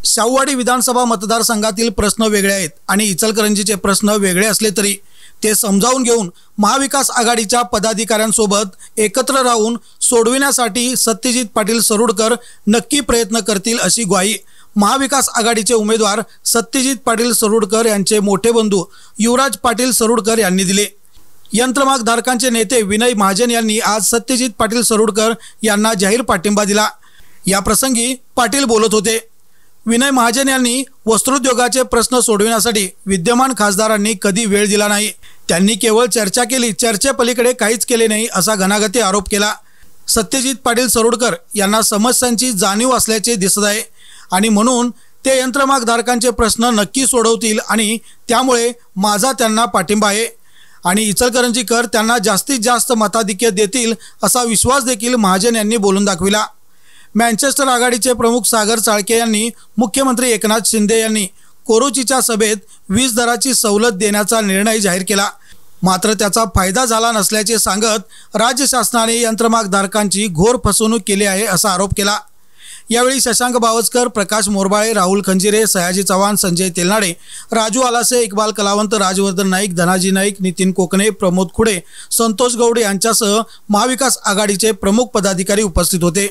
शाहूवाडी विधानसभा मतदारसंघातील प्रश्न वेगळे आहेत आणि इचलकरंजीचे प्रश्न वेगळे असले तरी ते समजावून घेऊन महाविकास आघाडीच्या पदाधिकाऱ्यांसोबत एकत्र राहून सोडविण्यासाठी सत्यजित पाटील सरोडकर नक्की प्रयत्न करतील अशी ग्वाही महाविकास आघाडीचे उमेदवार सत्यजित पाटील सरोडकर यांचे मोठे बंधू युवराज पाटील सरोडकर यांनी दिले। यंत्रमाग धारकांचे नेते विनय महाजन यांनी आज सत्यजित पाटील सरोडकर यांना जाहीर पाठिंबा दिला। या प्रसंगी पाटील बोलत होते। विनय महाजन यांनी वस्त्रोद्योगाचे प्रश्न सोडविण्यासाठी विद्यमान खासदारांनी कधी वेळ दिला नाही। त्यांनी केवळ चर्चा केली, चर्चेपलीकडे काहीच केले नाही असा घणाघाती आरोप केला। सत्यजित पाटील सरोडकर यांना समस्यांची जाणीव असल्याचे दिसत आहे आणि म्हणून ते यंत्रमाग धारकांचे प्रश्न नक्की सोडवतील आणि त्यामुळे माझा त्यांना पाठिंबा आहे आणि इचलकरंजीकर त्यांना जास्तीत जास्त मताधिक्य देतील असा विश्वास देखील महाजन यांनी बोलून दाखविला। मँचेस्टर आघाडीचे प्रमुख सागर चाळके यांनी मुख्यमंत्री एकनाथ शिंदे यांनी कोरोचीच्या सभेत वीज दराची सवलत देण्याचा निर्णय जाहीर केला, मात्र त्याचा फायदा झाला नसल्याचे सांगत राज्य शासनाने यंत्रमाग धारकांची घोर फसवणूक केली आहे असा आरोप केला। यावेळी शशांक बावस्कर, प्रकाश मोरबाळे, राहुल खंजिरे, सयाजी चव्हाण, संजय तेलनाडे, राजू आलासे, इक्बाल कलावंत, राजवर्धन नाईक, धनाजी नाईक, नितीन कोकणे, प्रमोद खुडे, संतोष गौडे यांच्यासह महाविकास आघाडीचे प्रमुख पदाधिकारी उपस्थित होते।